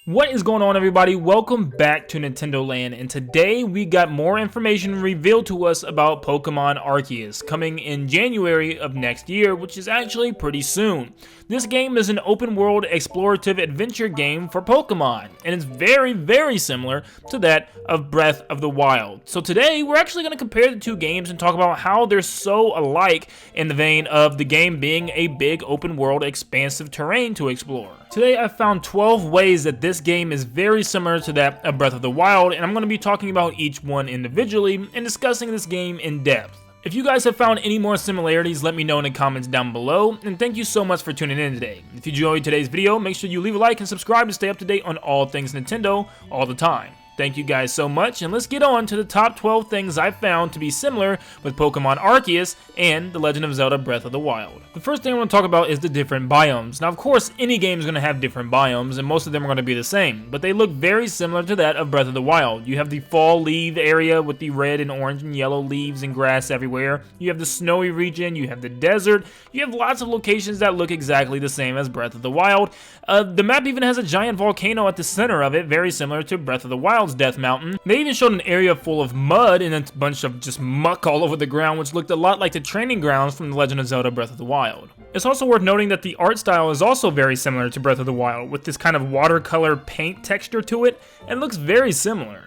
What is going on, everybody? Welcome back to Nintendo Land, and today we got more information revealed to us about Pokemon Arceus coming in January of next year, which is actually pretty soon. This game is an open world explorative adventure game for Pokemon, and it's very similar to that of Breath of the Wild. So today we're actually going to compare the two games and talk about how they're so alike in the vein of the game being a big open world expansive terrain to explore. Today I found 12 ways that this game is very similar to that of Breath of the Wild, and I'm going to be talking about each one individually and discussing this game in depth. If you guys have found any more similarities, let me know in the comments down below, and thank you so much for tuning in today. If you enjoyed today's video, make sure you leave a like and subscribe to stay up to date on all things Nintendo all the time. Thank you guys so much, and let's get on to the top 12 things I found to be similar with Pokemon Arceus and The Legend of Zelda Breath of the Wild. The first thing I want to talk about is the different biomes. Now, of course, any game is going to have different biomes, and most of them are going to be the same, but they look very similar to that of Breath of the Wild. You have the fall leaf area with the red and orange and yellow leaves and grass everywhere. You have the snowy region, you have the desert, you have lots of locations that look exactly the same as Breath of the Wild. The map even has a giant volcano at the center of it, very similar to Breath of the Wild's Death Mountain. They even showed an area full of mud and a bunch of just muck all over the ground, which looked a lot like the training grounds from The Legend of Zelda Breath of the Wild. It's also worth noting that the art style is also very similar to Breath of the Wild, with this kind of watercolor paint texture to it, and looks very similar.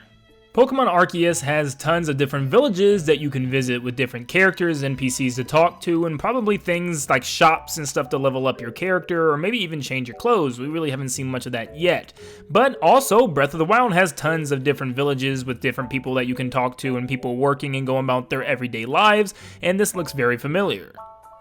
Pokemon Arceus has tons of different villages that you can visit with different characters and NPCs to talk to, and probably things like shops and stuff to level up your character, or maybe even change your clothes. We really haven't seen much of that yet. But also, Breath of the Wild has tons of different villages with different people that you can talk to and people working and going about their everyday lives, and this looks very familiar.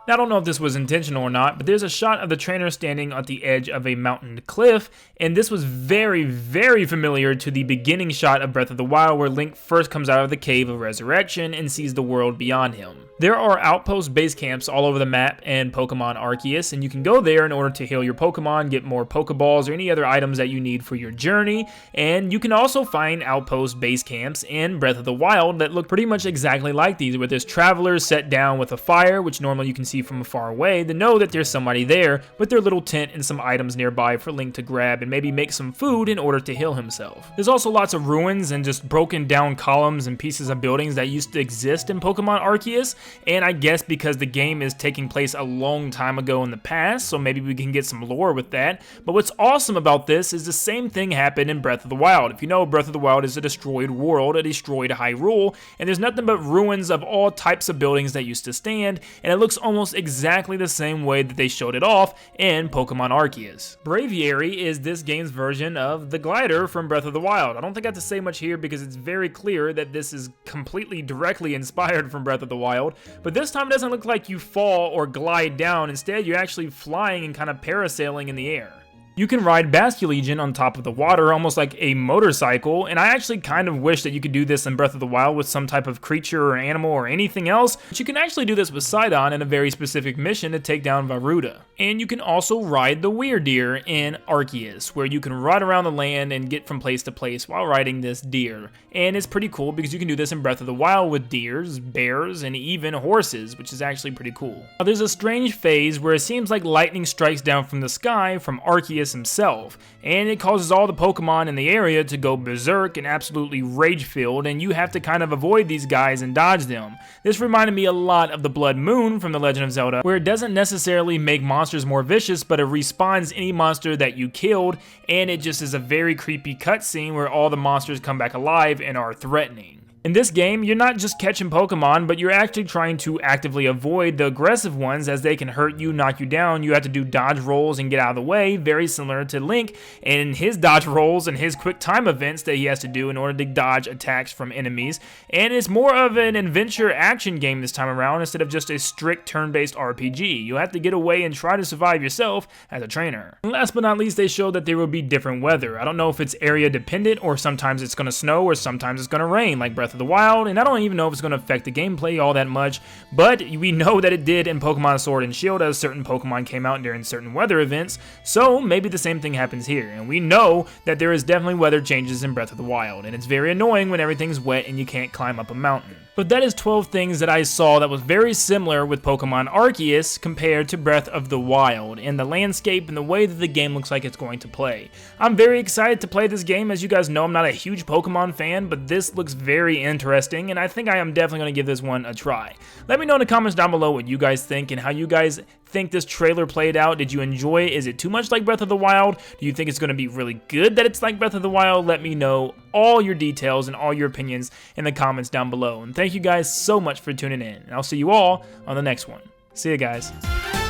Now, I don't know if this was intentional or not, but there's a shot of the trainer standing at the edge of a mountain cliff, and this was very familiar to the beginning shot of Breath of the Wild where Link first comes out of the Cave of Resurrection and sees the world beyond him. There are outpost base camps all over the map in Pokemon Arceus, and you can go there in order to heal your Pokemon, get more Pokeballs, or any other items that you need for your journey, and you can also find outpost base camps in Breath of the Wild that look pretty much exactly like these, where there's travelers set down with a fire, which normally you can see from far away, to know that there's somebody there with their little tent and some items nearby for Link to grab and maybe make some food in order to heal himself. There's also lots of ruins and just broken down columns and pieces of buildings that used to exist in Pokemon Arceus, and I guess because the game is taking place a long time ago in the past, so maybe we can get some lore with that. But what's awesome about this is the same thing happened in Breath of the Wild. If you know, Breath of the Wild is a destroyed world, a destroyed Hyrule, and there's nothing but ruins of all types of buildings that used to stand, and it looks almost exactly the same way that they showed it off in Pokemon Arceus. Braviary is this game's version of the glider from Breath of the Wild. I don't think I have to say much here because it's very clear that this is completely directly inspired from Breath of the Wild, but this time it doesn't look like you fall or glide down. Instead, you're actually flying and kind of parasailing in the air. You can ride Basculegion on top of the water, almost like a motorcycle, and I actually kind of wish that you could do this in Breath of the Wild with some type of creature or animal or anything else, but you can actually do this with Sidon in a very specific mission to take down Varuda. And you can also ride the Weirdeer in Arceus, where you can ride around the land and get from place to place while riding this deer. And it's pretty cool because you can do this in Breath of the Wild with deers, bears, and even horses, which is actually pretty cool. Now, there's a strange phase where it seems like lightning strikes down from the sky from Arceus himself, and it causes all the Pokemon in the area to go berserk and absolutely rage-filled, and you have to kind of avoid these guys and dodge them. This reminded me a lot of the Blood Moon from The Legend of Zelda, where it doesn't necessarily make monsters more vicious, but it respawns any monster that you killed, and it just is a very creepy cutscene where all the monsters come back alive and are threatening. In this game, you're not just catching Pokemon, but you're actually trying to actively avoid the aggressive ones as they can hurt you, knock you down. You have to do dodge rolls and get out of the way, very similar to Link and his dodge rolls and his quick time events that he has to do in order to dodge attacks from enemies. And it's more of an adventure action game this time around instead of just a strict turn-based RPG. You have to get away and try to survive yourself as a trainer. And last but not least, they showed that there will be different weather. I don't know if it's area dependent or sometimes it's going to snow or sometimes it's going to rain like Breath of the Wild, and I don't even know if it's going to affect the gameplay all that much, but we know that it did in Pokemon Sword and Shield as certain Pokemon came out during certain weather events, so maybe the same thing happens here. And we know that there is definitely weather changes in Breath of the Wild, and it's very annoying when everything's wet and you can't climb up a mountain. But that is 12 things that I saw that was very similar with Pokemon Arceus compared to Breath of the Wild, and the landscape and the way that the game looks like it's going to play. I'm very excited to play this game. As you guys know, I'm not a huge Pokemon fan, but this looks very interesting, and I think I am definitely going to give this one a try. Let me know in the comments down below what you guys think and how you guys think this trailer played out. Did you enjoy it? Is it too much like Breath of the Wild? Do you think it's going to be really good that it's like Breath of the Wild? Let me know all your details and all your opinions in the comments down below. And thank you guys so much for tuning in. And I'll see you all on the next one. See you guys.